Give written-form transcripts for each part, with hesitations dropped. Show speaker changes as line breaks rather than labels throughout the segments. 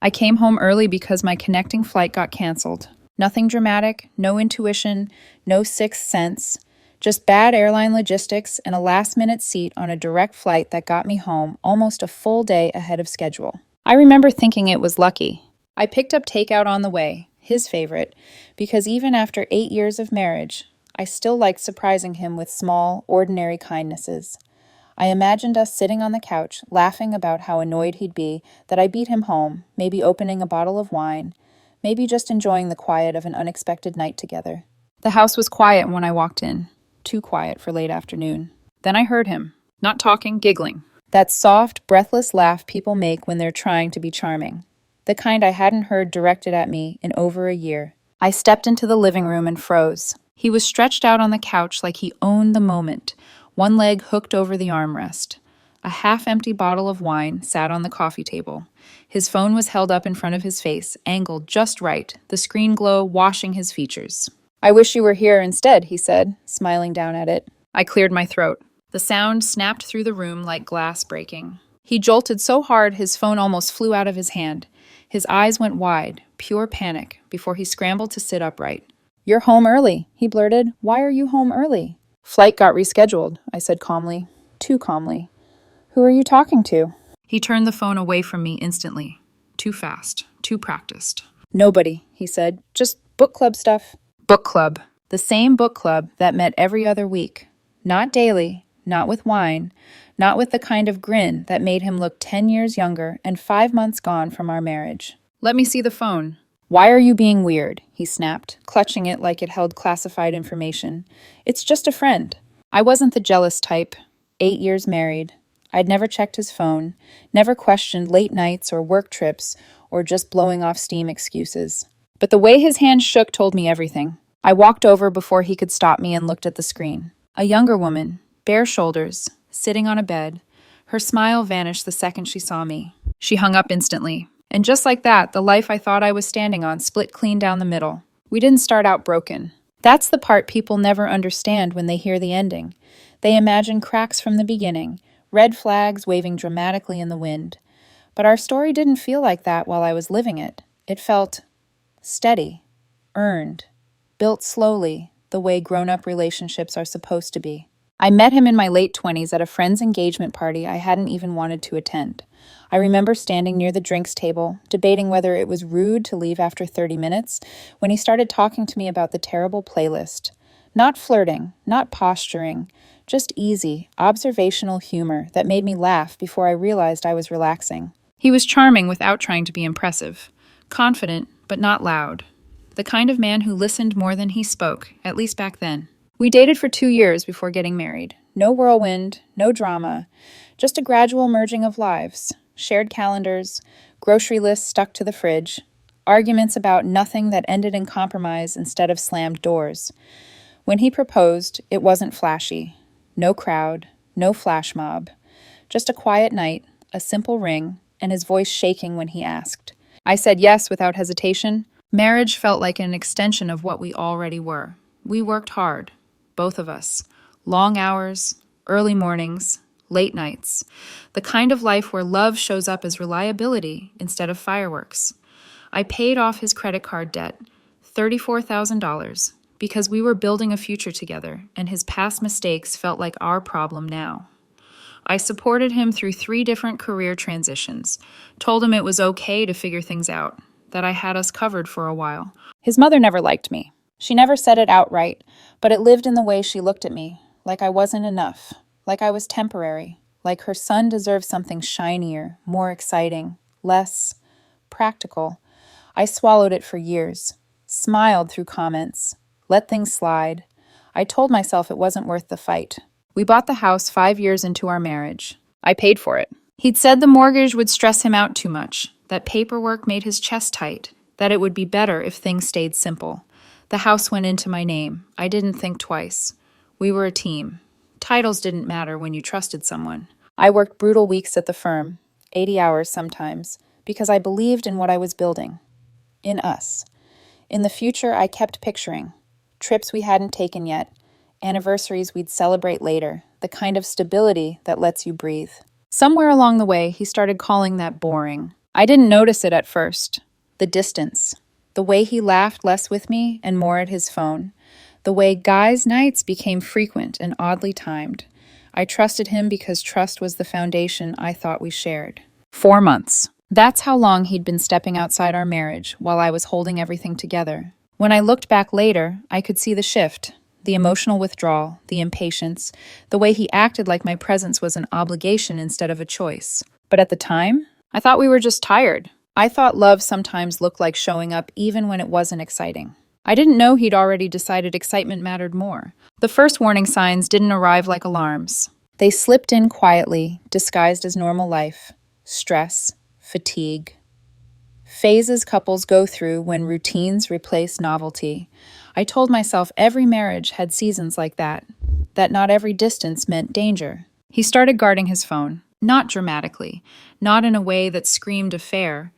I came home early because my connecting flight got canceled. Nothing dramatic, no intuition, no sixth sense, just bad airline logistics and a last-minute seat on a direct flight that got me home almost a full day ahead of schedule. I remember thinking it was lucky. I picked up takeout on the way, his favorite, because even after 8 years of marriage, I still liked surprising him with small, ordinary kindnesses. I imagined us sitting on the couch, laughing about how annoyed he'd be that I beat him home, maybe opening a bottle of wine, maybe just enjoying the quiet of an unexpected night together. The house was quiet when I walked in, too quiet for late afternoon. Then I heard him, not talking, giggling. That soft, breathless laugh people make when they're trying to be charming. The kind I hadn't heard directed at me in over a year. I stepped into the living room and froze. He was stretched out on the couch like he owned the moment, one leg hooked over the armrest. A half-empty bottle of wine sat on the coffee table. His phone was held up in front of his face, angled just right, the screen glow washing his features. "I wish you were here instead," he said, smiling down at it. I cleared my throat. The sound snapped through the room like glass breaking. He jolted so hard his phone almost flew out of his hand. His eyes went wide, pure panic, before he scrambled to sit upright. "You're home early," he blurted. "Why are you home early?" "Flight got rescheduled," I said calmly. Too calmly. "Who are you talking to?" He turned the phone away from me instantly. Too fast, too practiced. "Nobody," he said. "Just book club stuff." Book club. The same book club that met every other week. Not daily, not with wine, not with the kind of grin that made him look 10 years younger and 5 months gone from our marriage. "Let me see the phone." "Why are you being weird?" he snapped, clutching it like it held classified information. "It's just a friend." I wasn't the jealous type. 8 years married. I'd never checked his phone, never questioned late nights or work trips or just blowing off steam excuses. But the way his hand shook told me everything. I walked over before he could stop me and looked at the screen. A younger woman, bare shoulders, sitting on a bed. Her smile vanished the second she saw me. She hung up instantly. And just like that, the life I thought I was standing on split clean down the middle. We didn't start out broken. That's the part people never understand when they hear the ending. They imagine cracks from the beginning, red flags waving dramatically in the wind. But our story didn't feel like that while I was living it. It felt steady, earned, built slowly, the way grown-up relationships are supposed to be. I met him in my late 20s at a friend's engagement party I hadn't even wanted to attend. I remember standing near the drinks table, debating whether it was rude to leave after 30 minutes, when he started talking to me about the terrible playlist. Not flirting, not posturing, just easy, observational humor that made me laugh before I realized I was relaxing. He was charming without trying to be impressive, confident but not loud. The kind of man who listened more than he spoke, at least back then. We dated for 2 years before getting married. No whirlwind, no drama, just a gradual merging of lives. Shared calendars, grocery lists stuck to the fridge, arguments about nothing that ended in compromise instead of slammed doors. When he proposed, it wasn't flashy. No crowd, no flash mob. Just a quiet night, a simple ring, and his voice shaking when he asked. I said yes without hesitation. Marriage felt like an extension of what we already were. We worked hard, both of us. Long hours, early mornings, late nights. The kind of life where love shows up as reliability instead of fireworks. I paid off his credit card debt, $34,000, because we were building a future together, and his past mistakes felt like our problem now. I supported him through 3 different career transitions, told him it was okay to figure things out, that I had us covered for a while. His mother never liked me. She never said it outright, but it lived in the way she looked at me, like I wasn't enough, like I was temporary, like her son deserved something shinier, more exciting, less practical. I swallowed it for years, smiled through comments, let things slide. I told myself it wasn't worth the fight. We bought the house 5 years into our marriage. I paid for it. He'd said the mortgage would stress him out too much, that paperwork made his chest tight, that it would be better if things stayed simple. The house went into my name. I didn't think twice. We were a team. Titles didn't matter when you trusted someone. I worked brutal weeks at the firm, 80 hours sometimes, because I believed in what I was building. In us. In the future I kept picturing. Trips we hadn't taken yet, anniversaries we'd celebrate later, the kind of stability that lets you breathe. Somewhere along the way, he started calling that boring. I didn't notice it at first. The distance. The way he laughed less with me and more at his phone. The way guys' nights became frequent and oddly timed. I trusted him because trust was the foundation I thought we shared. 4 months. That's how long he'd been stepping outside our marriage while I was holding everything together. When I looked back later, I could see the shift, the emotional withdrawal, the impatience, the way he acted like my presence was an obligation instead of a choice. But at the time, I thought we were just tired. I thought love sometimes looked like showing up even when it wasn't exciting. I didn't know he'd already decided excitement mattered more. The first warning signs didn't arrive like alarms. They slipped in quietly, disguised as normal life. Stress, fatigue. Phases couples go through when routines replace novelty. I told myself every marriage had seasons like that not every distance meant danger. He started guarding his phone, not dramatically, not in a way that screamed affair.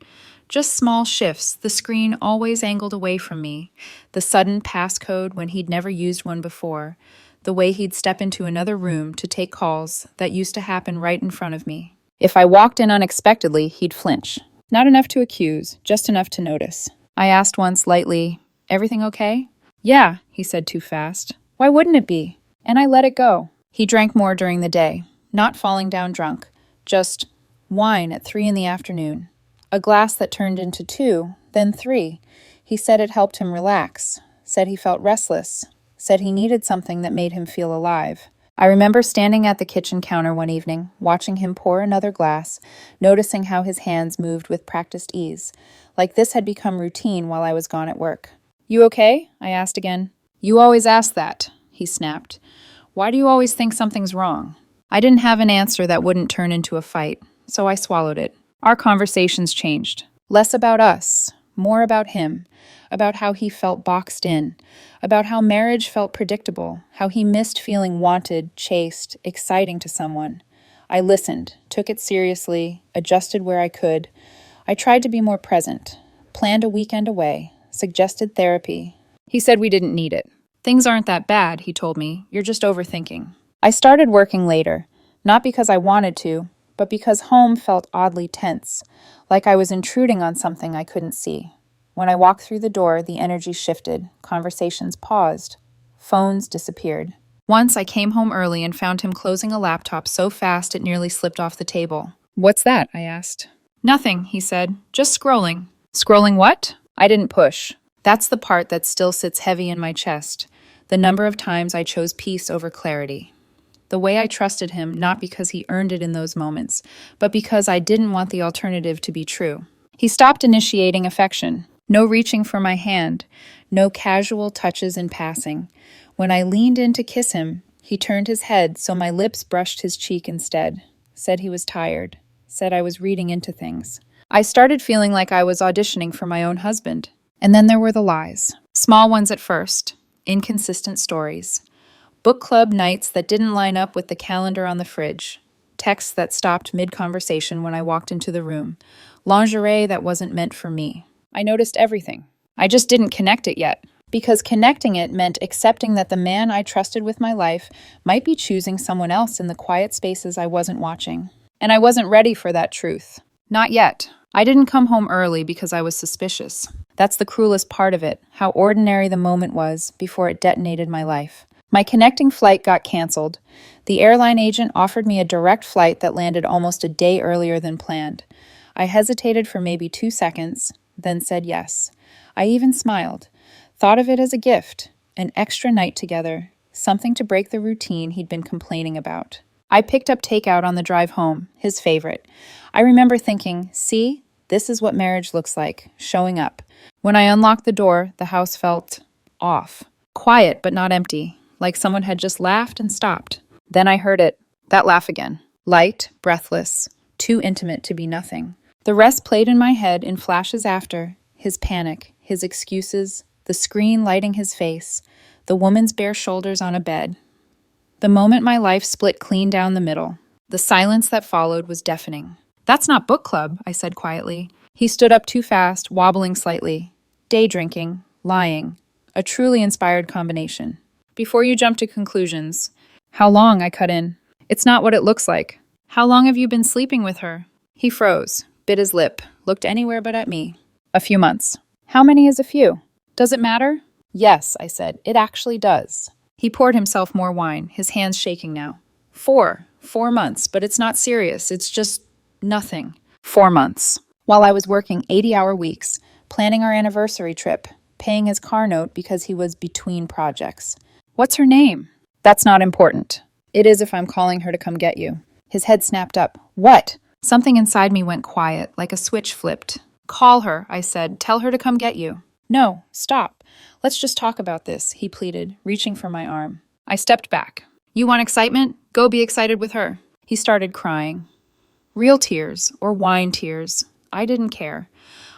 Just small shifts, the screen always angled away from me, the sudden passcode when he'd never used one before, the way he'd step into another room to take calls that used to happen right in front of me. If I walked in unexpectedly, he'd flinch. Not enough to accuse, just enough to notice. I asked once lightly, "Everything okay?" "Yeah," he said too fast. "Why wouldn't it be?" And I let it go. He drank more during the day, not falling down drunk, just wine at 3 in the afternoon. A glass that turned into 2, then 3. He said it helped him relax, said he felt restless, said he needed something that made him feel alive. I remember standing at the kitchen counter one evening, watching him pour another glass, noticing how his hands moved with practiced ease, like this had become routine while I was gone at work. "You okay?" I asked again. "You always ask that," he snapped. "Why do you always think something's wrong?" I didn't have an answer that wouldn't turn into a fight, so I swallowed it. Our conversations changed. Less about us, more about him, about how he felt boxed in, about how marriage felt predictable, how he missed feeling wanted, chased, exciting to someone. I listened, took it seriously, adjusted where I could. I tried to be more present, planned a weekend away, suggested therapy. He said we didn't need it. "Things aren't that bad," he told me. "You're just overthinking." I started working later, not because I wanted to, but because home felt oddly tense, like I was intruding on something I couldn't see. When I walked through the door, the energy shifted, conversations paused, phones disappeared. Once I came home early and found him closing a laptop so fast it nearly slipped off the table. "What's that?" I asked. "Nothing," he said. "Just scrolling." "Scrolling what?" I didn't push. That's the part that still sits heavy in my chest, the number of times I chose peace over clarity. The way I trusted him, not because he earned it in those moments, but because I didn't want the alternative to be true. He stopped initiating affection. No reaching for my hand, no casual touches in passing. When I leaned in to kiss him, he turned his head so my lips brushed his cheek instead, said he was tired, said I was reading into things. I started feeling like I was auditioning for my own husband. And then there were the lies. Small ones at first, inconsistent stories. Book club nights that didn't line up with the calendar on the fridge. Texts that stopped mid-conversation when I walked into the room. Lingerie that wasn't meant for me. I noticed everything. I just didn't connect it yet. Because connecting it meant accepting that the man I trusted with my life might be choosing someone else in the quiet spaces I wasn't watching. And I wasn't ready for that truth. Not yet. I didn't come home early because I was suspicious. That's the cruelest part of it, how ordinary the moment was before it detonated my life. My connecting flight got canceled. The airline agent offered me a direct flight that landed almost a day earlier than planned. I hesitated for maybe 2 seconds, then said yes. I even smiled, thought of it as a gift, an extra night together, something to break the routine he'd been complaining about. I picked up takeout on the drive home, his favorite. I remember thinking, see, this is what marriage looks like, showing up. When I unlocked the door, the house felt off. Quiet, but not empty, like someone had just laughed and stopped. Then I heard it, that laugh again. Light, breathless, too intimate to be nothing. The rest played in my head in flashes after, his panic, his excuses, the screen lighting his face, the woman's bare shoulders on a bed. The moment my life split clean down the middle. The silence that followed was deafening. "That's not book club," I said quietly. He stood up too fast, wobbling slightly. Day drinking, lying. A truly inspired combination. "Before you jump to conclusions, how long?" I cut in. "It's not what it looks like. How long have you been sleeping with her?" He froze, bit his lip, looked anywhere but at me. A few months. How many is a few? Does it matter? Yes, I said. It actually does. He poured himself more wine, his hands shaking now. 4 months, but it's not serious. It's just nothing. 4 months. While I was working 80-hour weeks, planning our anniversary trip, paying his car note because he was between projects. What's her name? That's not important. It is if I'm calling her to come get you. His head snapped up. What? Something inside me went quiet, like a switch flipped. Call her, I said. Tell her to come get you. No, stop. Let's just talk about this, he pleaded, reaching for my arm. I stepped back. You want excitement? Go be excited with her. He started crying. Real tears, or wine tears. I didn't care.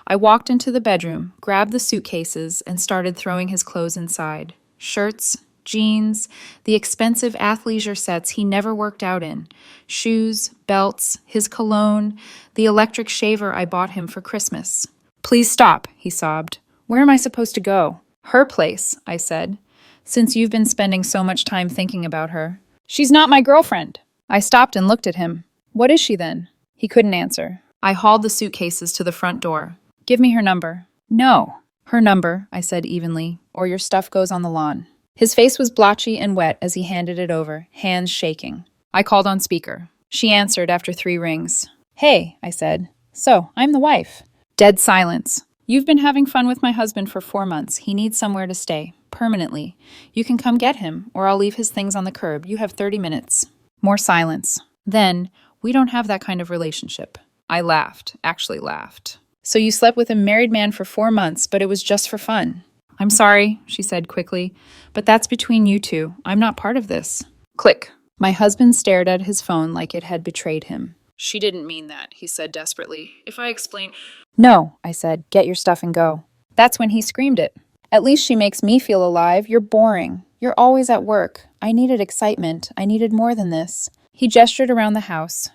I walked into the bedroom, grabbed the suitcases, and started throwing his clothes inside. Shirts, jeans, the expensive athleisure sets he never worked out in, shoes, belts, his cologne, the electric shaver I bought him for Christmas. Please stop, he sobbed. Where am I supposed to go? Her place, I said, since you've been spending so much time thinking about her. She's not my girlfriend. I stopped and looked at him. What is she then? He couldn't answer. I hauled the suitcases to the front door. Give me her number. No. Her number, I said evenly, or your stuff goes on the lawn. His face was blotchy and wet as he handed it over, hands shaking. I called on speaker. She answered after 3 rings. Hey, I said. So, I'm the wife. Dead silence. You've been having fun with my husband for 4 months. He needs somewhere to stay, permanently. You can come get him, or I'll leave his things on the curb. You have 30 minutes. More silence. Then, we don't have that kind of relationship. I laughed, actually laughed. So you slept with a married man for 4 months, but it was just for fun. I'm sorry, she said quickly, but that's between you two. I'm not part of this. Click. My husband stared at his phone like it had betrayed him. She didn't mean that, he said desperately. If I explain... No, I said. Get your stuff and go. That's when he screamed it. At least she makes me feel alive. You're boring. You're always at work. I needed excitement. I needed more than this. He gestured around the house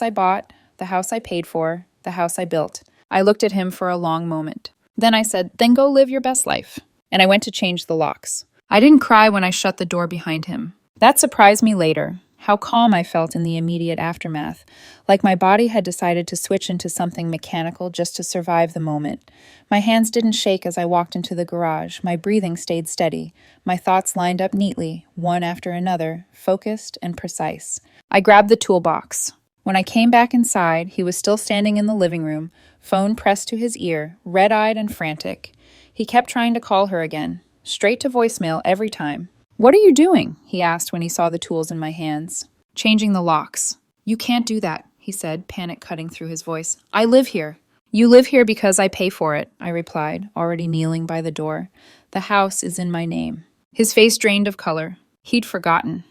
I bought, the house I paid for, the house I built. I looked at him for a long moment. Then I said, then go live your best life. And I went to change the locks. I didn't cry when I shut the door behind him. That surprised me later, how calm I felt in the immediate aftermath, like my body had decided to switch into something mechanical just to survive the moment. My hands didn't shake as I walked into the garage. My breathing stayed steady. My thoughts lined up neatly, one after another, focused and precise. I grabbed the toolbox. When I came back inside, he was still standing in the living room, phone pressed to his ear, red-eyed and frantic. He kept trying to call her again, straight to voicemail every time. What are you doing? He asked when he saw the tools in my hands. Changing the locks. You can't do that, he said, panic cutting through his voice. I live here. You live here because I pay for it, I replied, already kneeling by the door. The house is in my name. His face drained of color. He'd forgotten.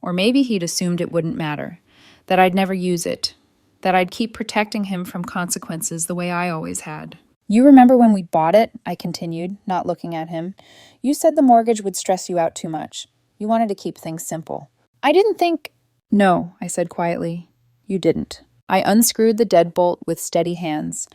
Or maybe he'd assumed it wouldn't matter. That I'd never use it. That I'd keep protecting him from consequences the way I always had. You remember when we bought it? I continued, not looking at him. You said the mortgage would stress you out too much. You wanted to keep things simple. I didn't think... No, I said quietly. You didn't. I unscrewed the deadbolt with steady hands.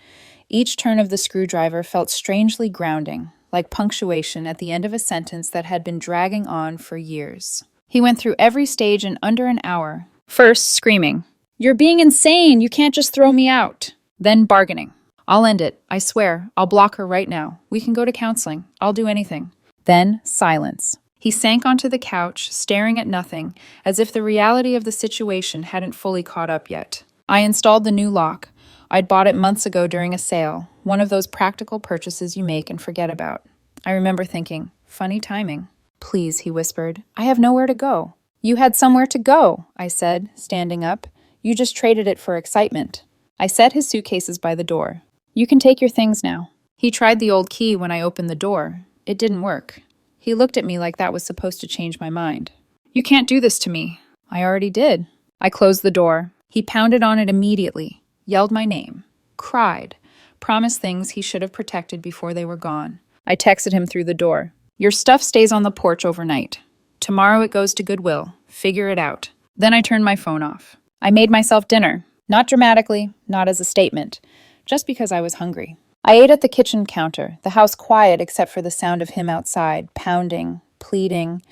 Each turn of the screwdriver felt strangely grounding, like punctuation at the end of a sentence that had been dragging on for years. He went through every stage in under an hour. First, screaming, "You're being insane! You can't just throw me out!" Then bargaining. "I'll end it. I swear. I'll block her right now. We can go to counseling. I'll do anything." Then silence. He sank onto the couch, staring at nothing, as if the reality of the situation hadn't fully caught up yet. I installed the new lock. I'd bought it months ago during a sale, one of those practical purchases you make and forget about. I remember thinking, funny timing. "Please," he whispered. "I have nowhere to go." "You had somewhere to go," I said, standing up. "You just traded it for excitement." I set his suitcases by the door. "You can take your things now." He tried the old key when I opened the door. It didn't work. He looked at me like that was supposed to change my mind. "You can't do this to me." I already did. I closed the door. He pounded on it immediately, yelled my name, cried, promised things he should have protected before they were gone. I texted him through the door. "Your stuff stays on the porch overnight. Tomorrow it goes to Goodwill. Figure it out." Then I turned my phone off. I made myself dinner. Not dramatically, not as a statement, just because I was hungry. I ate at the kitchen counter, the house quiet except for the sound of him outside, pounding, pleading,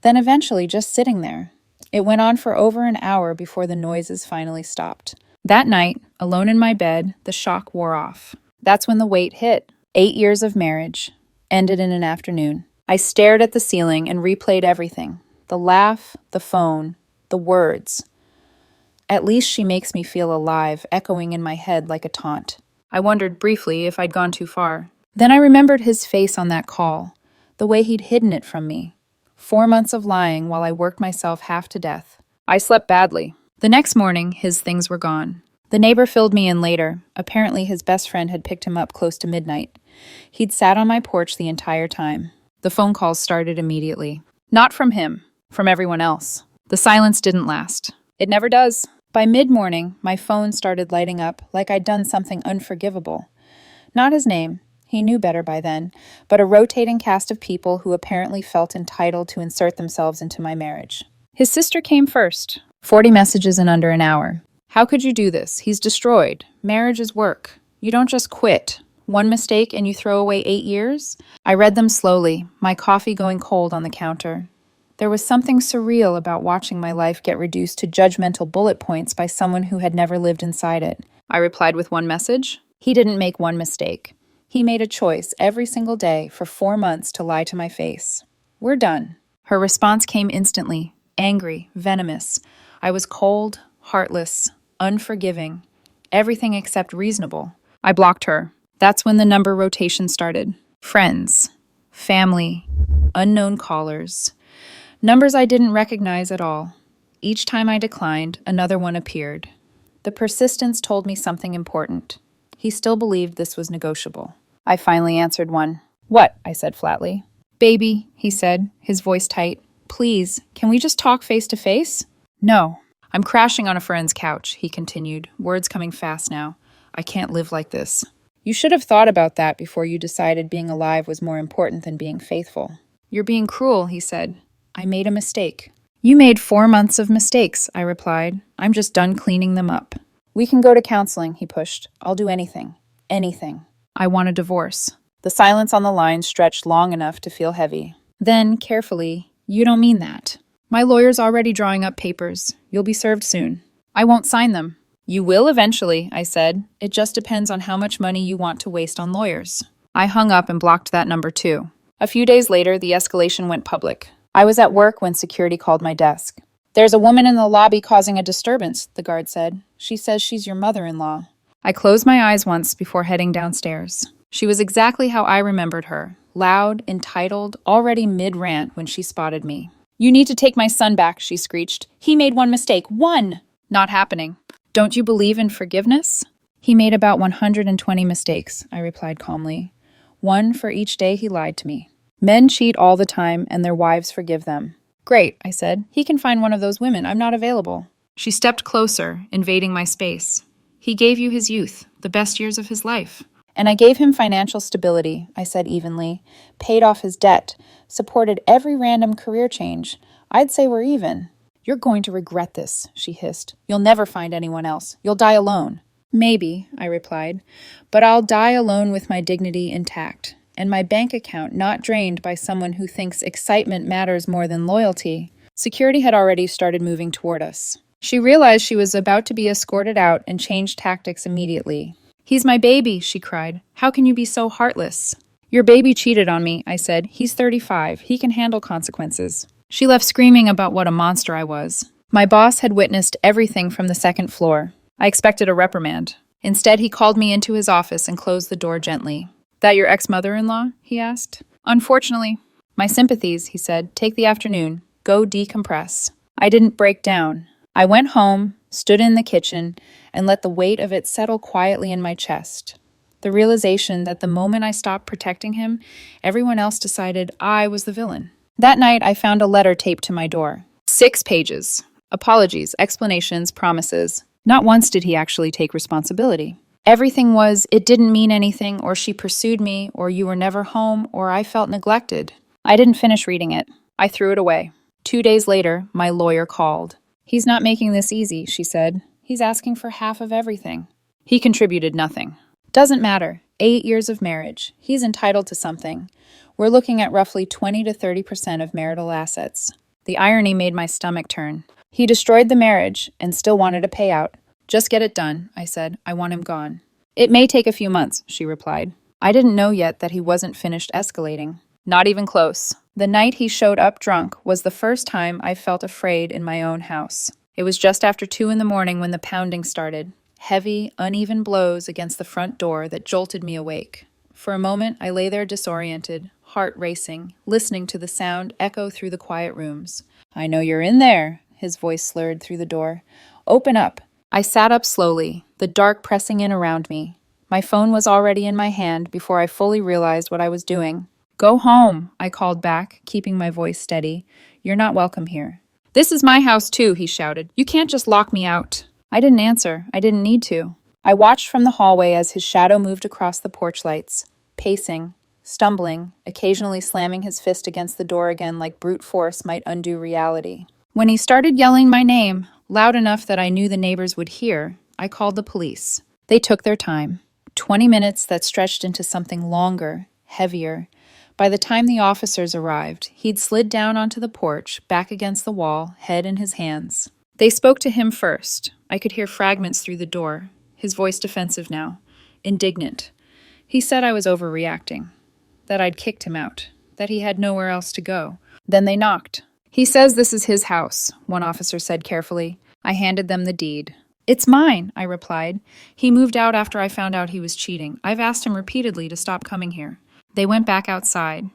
then eventually just sitting there. It went on for over an hour before the noises finally stopped. That night, alone in my bed, the shock wore off. That's when the weight hit. 8 years of marriage ended in an afternoon. I stared at the ceiling and replayed everything. The laugh, the phone, the words. At least she makes me feel alive, echoing in my head like a taunt. I wondered briefly if I'd gone too far. Then I remembered his face on that call, the way he'd hidden it from me. 4 months of lying while I worked myself half to death. I slept badly. The next morning, his things were gone. The neighbor filled me in later. Apparently, his best friend had picked him up close to midnight. He'd sat on my porch the entire time. The phone calls started immediately. Not from him, from everyone else. The silence didn't last. It never does. By mid-morning, my phone started lighting up like I'd done something unforgivable. Not his name. He knew better by then, but a rotating cast of people who apparently felt entitled to insert themselves into my marriage. His sister came first. 40 messages in under an hour. How could you do this? He's destroyed. Marriage is work. You don't just quit. One mistake and you throw away 8 years? I read them slowly, my coffee going cold on the counter. There was something surreal about watching my life get reduced to judgmental bullet points by someone who had never lived inside it. I replied with one message. He didn't make one mistake. He made a choice every single day for 4 months to lie to my face. We're done. Her response came instantly, angry, venomous. I was cold, heartless, unforgiving, everything except reasonable. I blocked her. That's when the number rotation started. Friends, family, unknown callers. Numbers I didn't recognize at all. Each time I declined, another one appeared. The persistence told me something important. He still believed this was negotiable. I finally answered one. What? I said flatly. Baby, he said, his voice tight. Please, can we just talk face to face? No. I'm crashing on a friend's couch, he continued, words coming fast now. I can't live like this. You should have thought about that before you decided being alive was more important than being faithful. You're being cruel, he said. I made a mistake. You made 4 months of mistakes, I replied. I'm just done cleaning them up. We can go to counseling, he pushed. I'll do anything. Anything. I want a divorce. The silence on the line stretched long enough to feel heavy. Then, carefully, you don't mean that. My lawyer's already drawing up papers. You'll be served soon. I won't sign them. You will eventually, I said. It just depends on how much money you want to waste on lawyers. I hung up and blocked that number too. A few days later, the escalation went public. I was at work when security called my desk. There's a woman in the lobby causing a disturbance, the guard said. She says she's your mother-in-law. I closed my eyes once before heading downstairs. She was exactly how I remembered her, loud, entitled, already mid-rant when she spotted me. You need to take my son back, she screeched. He made one mistake. One! Not happening. Don't you believe in forgiveness? He made about 120 mistakes, I replied calmly. One for each day he lied to me. Men cheat all the time and their wives forgive them. Great, I said. He can find one of those women. I'm not available. She stepped closer, invading my space. He gave you his youth, the best years of his life. And I gave him financial stability, I said evenly, paid off his debt, supported every random career change. I'd say we're even. You're going to regret this, she hissed. You'll never find anyone else. You'll die alone. Maybe, I replied, but I'll die alone with my dignity intact, and my bank account not drained by someone who thinks excitement matters more than loyalty. Security had already started moving toward us. She realized she was about to be escorted out and changed tactics immediately. He's my baby, she cried. How can you be so heartless? Your baby cheated on me, I said. He's 35. He can handle consequences. She left screaming about what a monster I was. My boss had witnessed everything from the second floor. I expected a reprimand. Instead, he called me into his office and closed the door gently. That your ex-mother-in-law? He asked. Unfortunately. My sympathies, he said. Take the afternoon. Go decompress. I didn't break down. I went home, stood in the kitchen, and let the weight of it settle quietly in my chest. The realization that the moment I stopped protecting him, everyone else decided I was the villain. That night, I found a letter taped to my door. 6 pages. Apologies, explanations, promises. Not once did he actually take responsibility. Everything was, it didn't mean anything, or she pursued me, or you were never home, or I felt neglected. I didn't finish reading it. I threw it away. 2 days later, my lawyer called. He's not making this easy, she said. He's asking for half of everything. He contributed nothing. Doesn't matter. 8 years of marriage. He's entitled to something. We're looking at roughly 20 to 30% of marital assets. The irony made my stomach turn. He destroyed the marriage and still wanted a payout. Just get it done, I said. I want him gone. It may take a few months, she replied. I didn't know yet that he wasn't finished escalating. Not even close. The night he showed up drunk was the first time I felt afraid in my own house. It was just after 2 in the morning when the pounding started. Heavy, uneven blows against the front door that jolted me awake. For a moment, I lay there disoriented, heart racing, listening to the sound echo through the quiet rooms. I know you're in there, his voice slurred through the door. Open up. I sat up slowly, the dark pressing in around me. My phone was already in my hand before I fully realized what I was doing. Go home, I called back, keeping my voice steady. You're not welcome here. This is my house too, he shouted. You can't just lock me out. I didn't answer. I didn't need to. I watched from the hallway as his shadow moved across the porch lights, pacing, stumbling, occasionally slamming his fist against the door again like brute force might undo reality. When he started yelling my name, loud enough that I knew the neighbors would hear, I called the police. They took their time. 20 minutes that stretched into something longer, heavier. By the time the officers arrived, he'd slid down onto the porch, back against the wall, head in his hands. They spoke to him first. I could hear fragments through the door, his voice defensive now, indignant. He said I was overreacting, that I'd kicked him out, that he had nowhere else to go. Then they knocked. He says this is his house, one officer said carefully. I handed them the deed. It's mine, I replied. He moved out after I found out he was cheating. I've asked him repeatedly to stop coming here. They went back outside.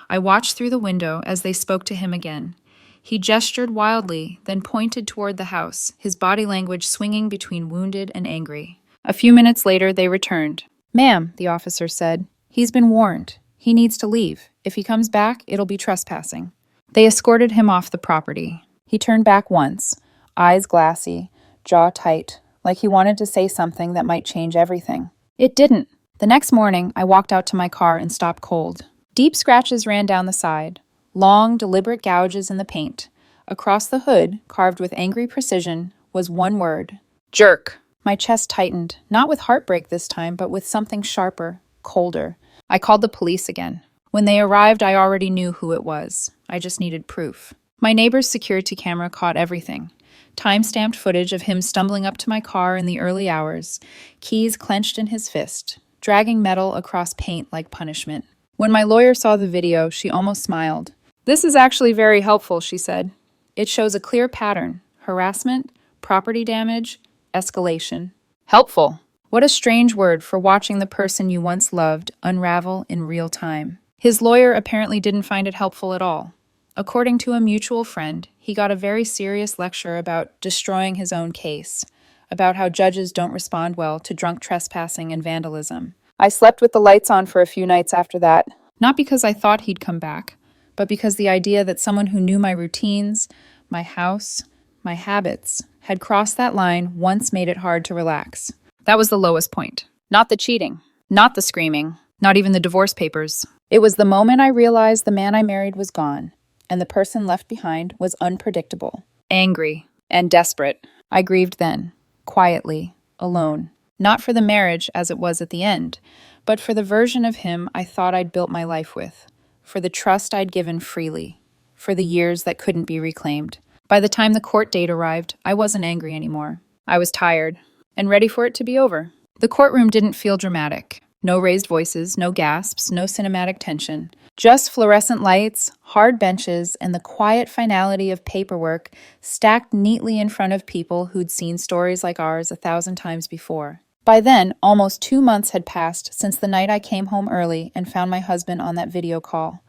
I watched through the window as they spoke to him again. He gestured wildly, then pointed toward the house, his body language swinging between wounded and angry. A few minutes later, they returned. Ma'am, the officer said, he's been warned. He needs to leave. If he comes back, it'll be trespassing. They escorted him off the property. He turned back once, eyes glassy, jaw tight, like he wanted to say something that might change everything. It didn't. The next morning, I walked out to my car and stopped cold. Deep scratches ran down the side. Long, deliberate gouges in the paint. Across the hood, carved with angry precision, was one word. Jerk. My chest tightened, not with heartbreak this time, but with something sharper, colder. I called the police again. When they arrived, I already knew who it was. I just needed proof. My neighbor's security camera caught everything. Time-stamped footage of him stumbling up to my car in the early hours, keys clenched in his fist, dragging metal across paint like punishment. When my lawyer saw the video, she almost smiled. This is actually very helpful, she said. It shows a clear pattern: harassment, property damage, escalation. Helpful. What a strange word for watching the person you once loved unravel in real time. His lawyer apparently didn't find it helpful at all. According to a mutual friend, he got a very serious lecture about destroying his own case, about how judges don't respond well to drunk trespassing and vandalism. I slept with the lights on for a few nights after that, not because I thought he'd come back, but because the idea that someone who knew my routines, my house, my habits, had crossed that line once made it hard to relax. That was the lowest point. Not the cheating, not the screaming, not even the divorce papers. It was the moment I realized the man I married was gone, and the person left behind was unpredictable, angry, and desperate. I grieved then, quietly, alone. Not for the marriage as it was at the end, but for the version of him I thought I'd built my life with, for the trust I'd given freely, for the years that couldn't be reclaimed. By the time the court date arrived, I wasn't angry anymore. I was tired, and ready for it to be over. The courtroom didn't feel dramatic. No raised voices, no gasps, no cinematic tension. Just fluorescent lights, hard benches, and the quiet finality of paperwork stacked neatly in front of people who'd seen stories like ours 1,000 times before. By then, almost 2 months had passed since the night I came home early and found my husband on that video call.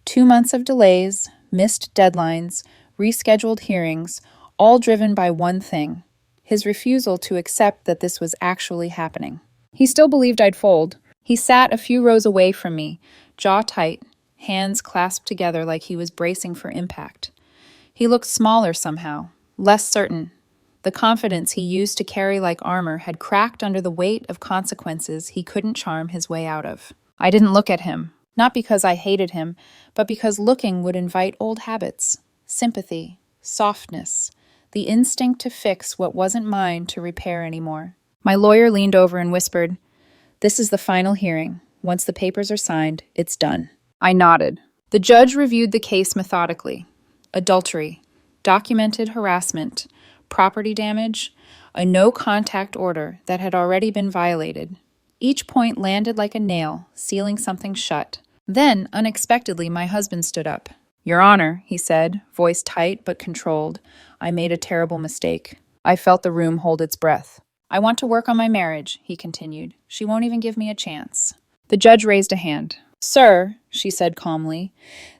2 months of delays, missed deadlines, rescheduled hearings, all driven by one thing: his refusal to accept that this was actually happening. He still believed I'd fold. He sat a few rows away from me, jaw tight, hands clasped together like he was bracing for impact. He looked smaller somehow, less certain. The confidence he used to carry like armor had cracked under the weight of consequences he couldn't charm his way out of. I didn't look at him, not because I hated him, but because looking would invite old habits, sympathy, softness, the instinct to fix what wasn't mine to repair anymore. My lawyer leaned over and whispered, "This is the final hearing. Once the papers are signed, it's done." I nodded. The judge reviewed the case methodically. Adultery, documented harassment, property damage, a no-contact order that had already been violated. Each point landed like a nail, sealing something shut. Then, unexpectedly, my husband stood up. "Your Honor," he said, voice tight but controlled, "I made a terrible mistake." I felt the room hold its breath. "I want to work on my marriage," he continued. "She won't even give me a chance." The judge raised a hand. "Sir," she said calmly,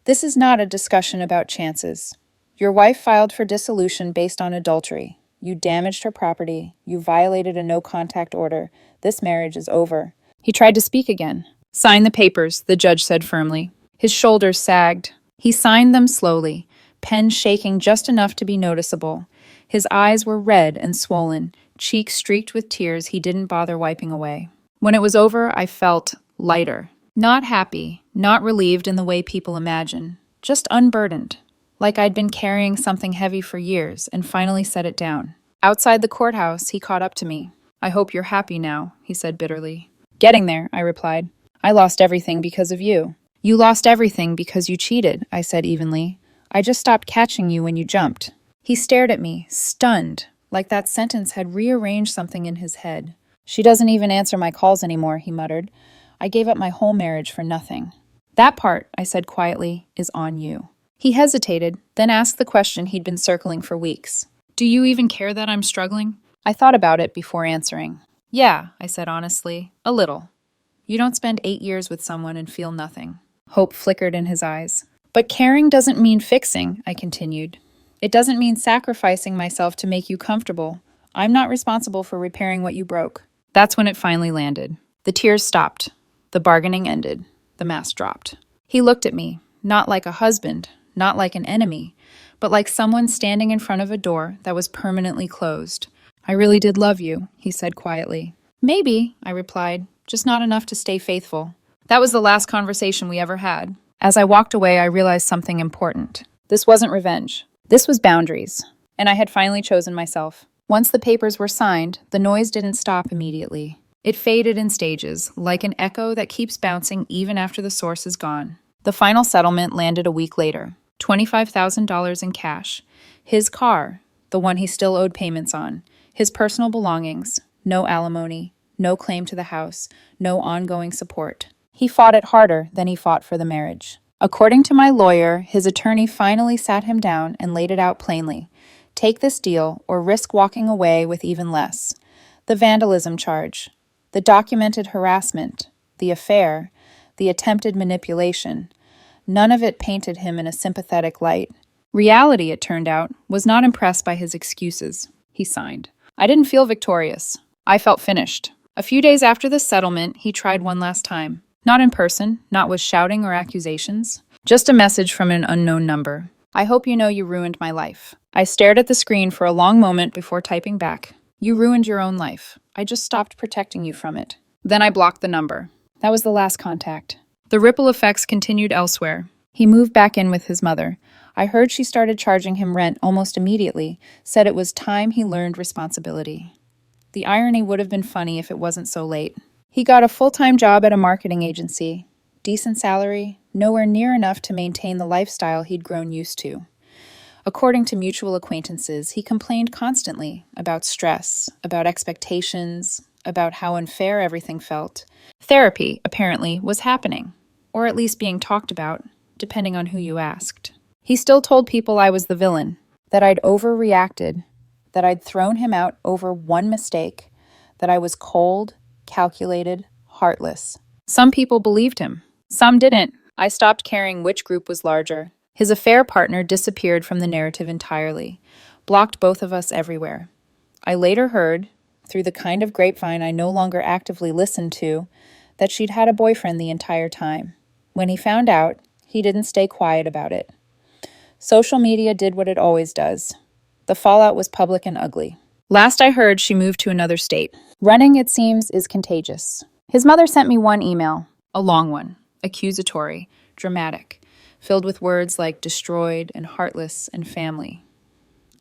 "this is not a discussion about chances. Your wife filed for dissolution based on adultery. You damaged her property. You violated a no-contact order. This marriage is over." He tried to speak again. "Sign the papers," the judge said firmly. His shoulders sagged. He signed them slowly, pen shaking just enough to be noticeable. His eyes were red and swollen, cheeks streaked with tears he didn't bother wiping away. When it was over, I felt lighter. Not happy, not relieved in the way people imagine, just unburdened, like I'd been carrying something heavy for years and finally set it down. Outside the courthouse, he caught up to me. "I hope you're happy now," he said bitterly. "Getting there," I replied. "I lost everything because of you." "You lost everything because you cheated," I said evenly. "I just stopped catching you when you jumped." He stared at me, stunned, like that sentence had rearranged something in his head. "She doesn't even answer my calls anymore," he muttered. "I gave up my whole marriage for nothing." "That part," I said quietly, "is on you." He hesitated, then asked the question he'd been circling for weeks. "Do you even care that I'm struggling?" I thought about it before answering. "Yeah," I said honestly, "a little. You don't spend 8 years with someone and feel nothing." Hope flickered in his eyes. "But caring doesn't mean fixing," I continued. "It doesn't mean sacrificing myself to make you comfortable. I'm not responsible for repairing what you broke." That's when it finally landed. The tears stopped. The bargaining ended. The mask dropped. He looked at me, not like a husband, not like an enemy, but like someone standing in front of a door that was permanently closed. "I really did love you," he said quietly. "Maybe," I replied, "just not enough to stay faithful." That was the last conversation we ever had. As I walked away, I realized something important. This wasn't revenge. This was boundaries. And I had finally chosen myself. Once the papers were signed, the noise didn't stop immediately. It faded in stages, like an echo that keeps bouncing even after the source is gone. The final settlement landed a week later. $25,000 in cash. His car, the one he still owed payments on. His personal belongings. No alimony. No claim to the house. No ongoing support. He fought it harder than he fought for the marriage. According to my lawyer, his attorney finally sat him down and laid it out plainly. Take this deal or risk walking away with even less. The vandalism charge, the documented harassment, the affair, the attempted manipulation. None of it painted him in a sympathetic light. Reality, it turned out, was not impressed by his excuses. He signed. I didn't feel victorious. I felt finished. A few days after the settlement, he tried one last time. Not in person, not with shouting or accusations. Just a message from an unknown number. "I hope you know you ruined my life." I stared at the screen for a long moment before typing back. "You ruined your own life. I just stopped protecting you from it." Then I blocked the number. That was the last contact. The ripple effects continued elsewhere. He moved back in with his mother. I heard she started charging him rent almost immediately, said it was time he learned responsibility. The irony would have been funny if it wasn't so late. He got a full-time job at a marketing agency. Decent salary, nowhere near enough to maintain the lifestyle he'd grown used to. According to mutual acquaintances, he complained constantly about stress, about expectations, about how unfair everything felt. Therapy, apparently, was happening, or at least being talked about, depending on who you asked. He still told people I was the villain, that I'd overreacted, that I'd thrown him out over one mistake, that I was cold, calculated, heartless. Some people believed him. Some didn't. I stopped caring which group was larger. His affair partner disappeared from the narrative entirely, blocked both of us everywhere. I later heard, through the kind of grapevine I no longer actively listened to, that she'd had a boyfriend the entire time. When he found out, he didn't stay quiet about it. Social media did what it always does. The fallout was public and ugly. Last I heard, she moved to another state. Running, it seems, is contagious. His mother sent me one email, a long one, accusatory, dramatic, filled with words like destroyed and heartless and family.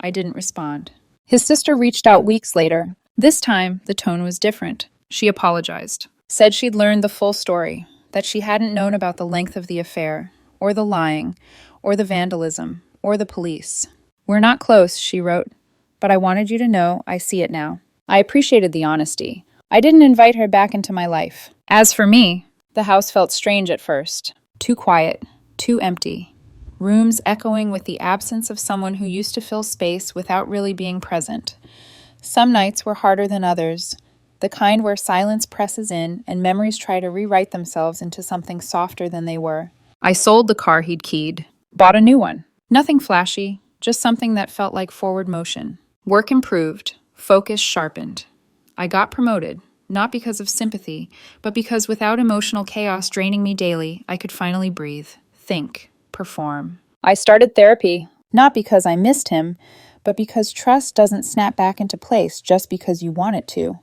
I didn't respond. His sister reached out weeks later. This time, the tone was different. She apologized, said she'd learned the full story, that she hadn't known about the length of the affair, or the lying, or the vandalism, or the police. "We're not close," she wrote, but I wanted you to know I see it now. I appreciated the honesty. I didn't invite her back into my life. As for me, the house felt strange at first. Too quiet, too empty. Rooms echoing with the absence of someone who used to fill space without really being present. Some nights were harder than others, the kind where silence presses in and memories try to rewrite themselves into something softer than they were. I sold the car he'd keyed, bought a new one. Nothing flashy, just something that felt like forward motion. Work improved, focus sharpened. I got promoted, not because of sympathy, but because without emotional chaos draining me daily, I could finally breathe, think, perform. I started therapy, not because I missed him, but because trust doesn't snap back into place just because you want it to.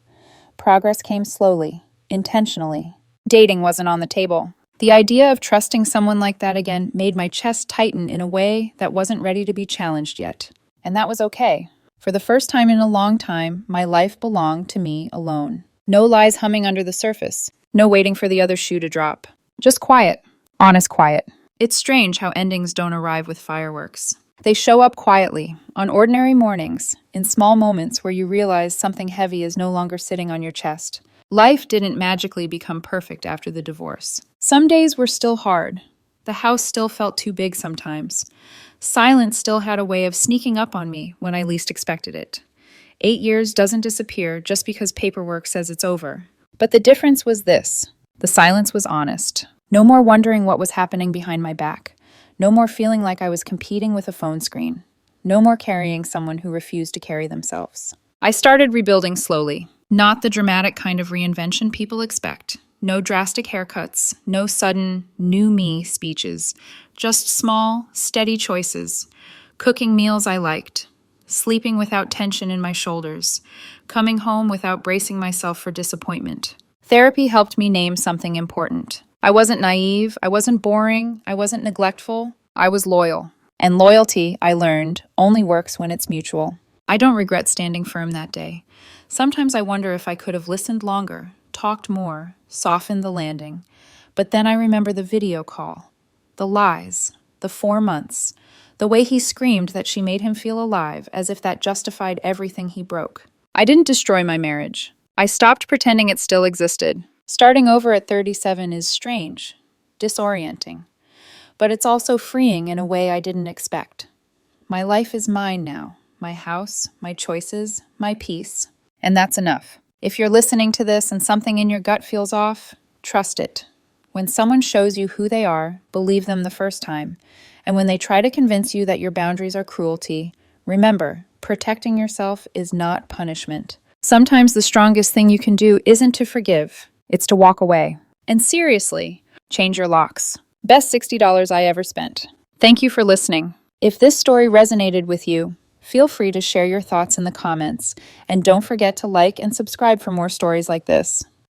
Progress came slowly, intentionally. Dating wasn't on the table. The idea of trusting someone like that again made my chest tighten in a way that wasn't ready to be challenged yet. And that was okay. For the first time in a long time, my life belonged to me alone. No lies humming under the surface. No waiting for the other shoe to drop. Just quiet. Honest quiet. It's strange how endings don't arrive with fireworks. They show up quietly, on ordinary mornings, in small moments where you realize something heavy is no longer sitting on your chest. Life didn't magically become perfect after the divorce. Some days were still hard. The house still felt too big sometimes. Silence still had a way of sneaking up on me when I least expected it. 8 years doesn't disappear just because paperwork says it's over. But the difference was this. The silence was honest. No more wondering what was happening behind my back. No more feeling like I was competing with a phone screen. No more carrying someone who refused to carry themselves. I started rebuilding slowly. Not the dramatic kind of reinvention people expect. No drastic haircuts, no sudden new me speeches. Just small, steady choices. Cooking meals I liked. Sleeping without tension in my shoulders. Coming home without bracing myself for disappointment. Therapy helped me name something important. I wasn't naive, I wasn't boring, I wasn't neglectful, I was loyal. And loyalty, I learned, only works when it's mutual. I don't regret standing firm that day. Sometimes I wonder if I could have listened longer, talked more, softened the landing. But then I remember the video call, the lies, the 4 months, the way he screamed that she made him feel alive, as if that justified everything he broke. I didn't destroy my marriage. I stopped pretending it still existed. Starting over at 37 is strange, disorienting, but it's also freeing in a way I didn't expect. My life is mine now, my house, my choices, my peace, and that's enough. If you're listening to this and something in your gut feels off, trust it. When someone shows you who they are, believe them the first time, and when they try to convince you that your boundaries are cruelty, remember, protecting yourself is not punishment. Sometimes the strongest thing you can do isn't to forgive. It's to walk away. And seriously, change your locks. Best $60 I ever spent. Thank you for listening. If this story resonated with you, feel free to share your thoughts in the comments. And don't forget to like and subscribe for more stories like this.